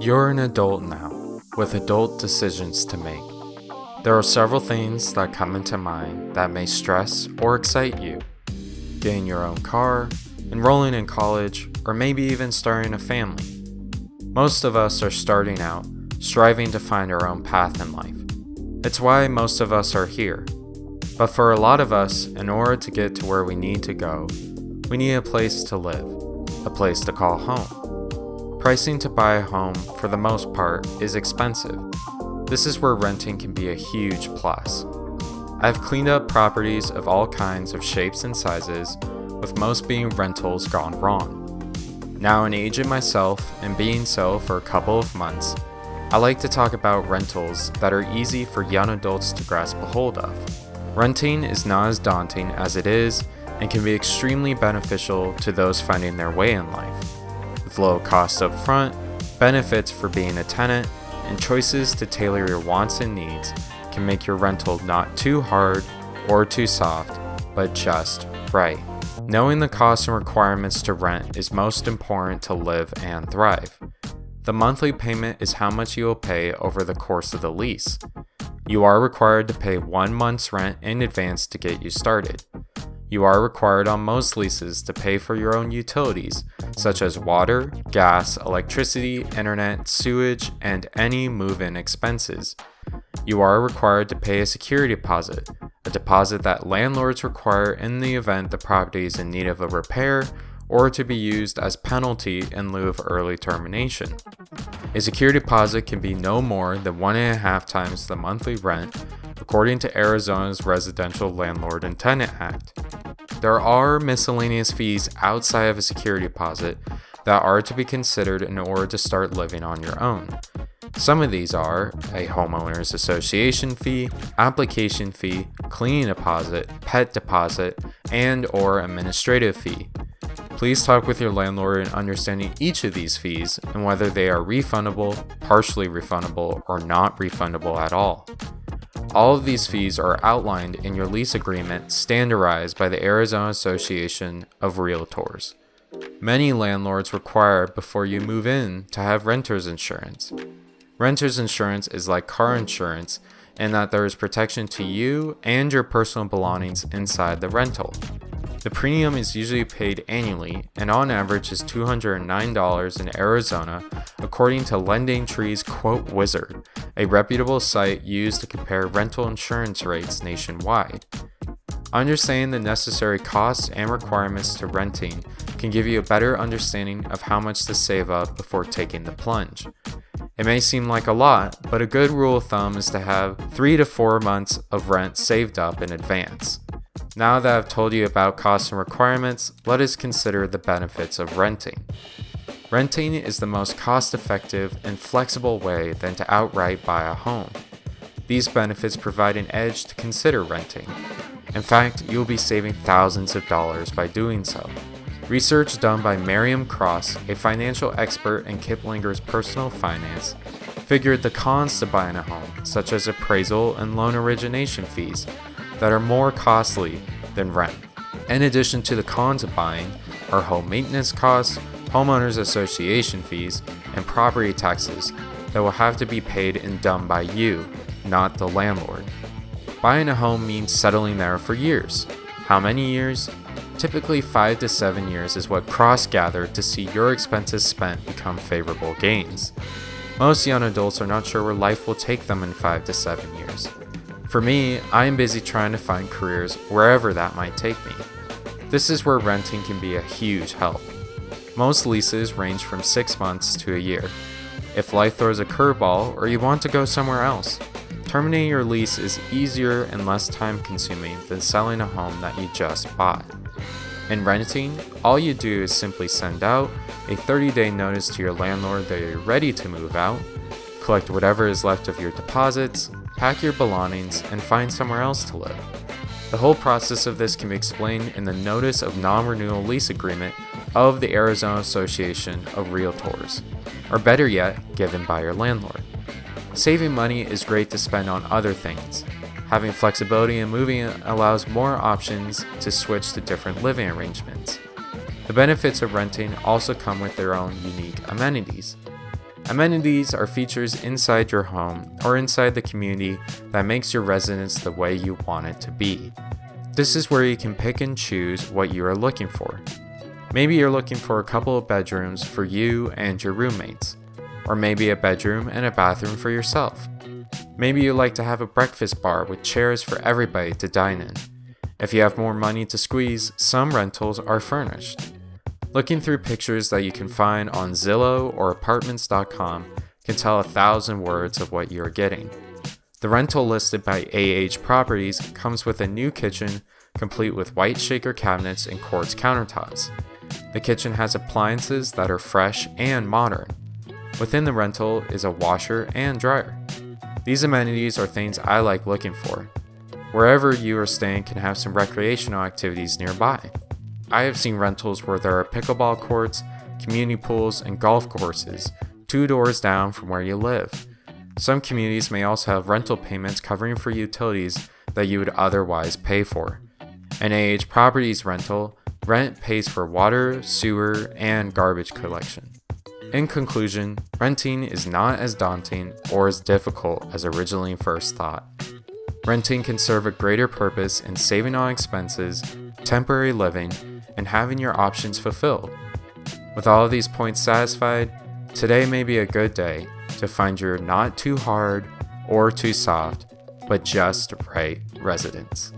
You're an adult now, with adult decisions to make. There are several things that come into mind that may stress or excite you. Getting your own car, enrolling in college, or maybe even starting a family. Most of us are starting out, striving to find our own path in life. It's why most of us are here. But for a lot of us, in order to get to where we need to go, we need a place to live, a place to call home. Pricing to buy a home, for the most part, is expensive. This is where renting can be a huge plus. I've cleaned up properties of all kinds of shapes and sizes, with most being rentals gone wrong. Now an agent myself, and being so for a couple of months, I like to talk about rentals that are easy for young adults to grasp a hold of. Renting is not as daunting as it is, and can be extremely beneficial to those finding their way in life. With low costs up front, benefits for being a tenant, and choices to tailor your wants and needs can make your rental not too hard or too soft, but just right. Knowing the costs and requirements to rent is most important to live and thrive. The monthly payment is how much you will pay over the course of the lease. You are required to pay 1 month's rent in advance to get you started. You are required on most leases to pay for your own utilities, such as water, gas, electricity, internet, sewage, and any move-in expenses. You are required to pay a security deposit, a deposit that landlords require in the event the property is in need of a repair or to be used as penalty in lieu of early termination. A security deposit can be no more than 1.5 times the monthly rent, according to Arizona's Residential Landlord and Tenant Act. There are miscellaneous fees outside of a security deposit that are to be considered in order to start living on your own. Some of these are a homeowners association fee, application fee, cleaning deposit, pet deposit, and/or administrative fee. Please talk with your landlord in understanding each of these fees and whether they are refundable, partially refundable, or not refundable at all. All of these fees are outlined in your lease agreement standardized by the Arizona Association of Realtors. Many landlords require before you move in to have renter's insurance. Renter's insurance is like car insurance in that there is protection to you and your personal belongings inside the rental. The premium is usually paid annually and on average is $209 in Arizona, according to LendingTree's Quote Wizard, a reputable site used to compare rental insurance rates nationwide. Understanding the necessary costs and requirements to renting can give you a better understanding of how much to save up before taking the plunge. It may seem like a lot, but a good rule of thumb is to have 3 to 4 months of rent saved up in advance. Now that I've told you about costs and requirements, let us consider the benefits of renting. Renting is the most cost-effective and flexible way than to outright buy a home. These benefits provide an edge to consider renting. In fact, you'll be saving thousands of dollars by doing so. Research done by Miriam Cross, a financial expert in Kiplinger's Personal Finance, figured the cons to buying a home, such as appraisal and loan origination fees, that are more costly than rent. In addition to the cons of buying are home maintenance costs, homeowners association fees, and property taxes that will have to be paid and done by you, not the landlord. Buying a home means settling there for years. How many years? Typically 5 to 7 years is what Cross gathered to see your expenses spent become favorable gains. Most young adults are not sure where life will take them in 5 to 7 years. For me, I am busy trying to find careers wherever that might take me. This is where renting can be a huge help. Most leases range from 6 months to a year. If life throws a curveball or you want to go somewhere else, terminating your lease is easier and less time consuming than selling a home that you just bought. In renting, all you do is simply send out a 30-day notice to your landlord that you're ready to move out, collect whatever is left of your deposits, pack your belongings, and find somewhere else to live. The whole process of this can be explained in the Notice of Non-Renewal Lease Agreement of the Arizona Association of Realtors, or better yet, given by your landlord. Saving money is great to spend on other things. Having flexibility in moving allows more options to switch to different living arrangements. The benefits of renting also come with their own unique amenities. Amenities are features inside your home or inside the community that makes your residence the way you want it to be. This is where you can pick and choose what you are looking for. Maybe you're looking for a couple of bedrooms for you and your roommates, or maybe a bedroom and a bathroom for yourself. Maybe you like to have a breakfast bar with chairs for everybody to dine in. If you have more money to squeeze, some rentals are furnished. Looking through pictures that you can find on Zillow or Apartments.com can tell 1,000 words of what you're getting. The rental listed by Properties comes with a new kitchen complete with white shaker cabinets and quartz countertops. The kitchen has appliances that are fresh and modern. Within the rental is a washer and dryer. These amenities are things I like looking for. Wherever you are staying can have some recreational activities nearby. I have seen rentals where there are pickleball courts, community pools, and golf courses 2 doors down from where you live. Some communities may also have rental payments covering for utilities that you would otherwise pay for. An Properties rental, rent pays for water, sewer, and garbage collection. In conclusion, renting is not as daunting or as difficult as originally first thought. Renting can serve a greater purpose in saving on expenses, temporary living, and having your options fulfilled. With all of these points satisfied, today may be a good day to find your not too hard or too soft, but just right residence.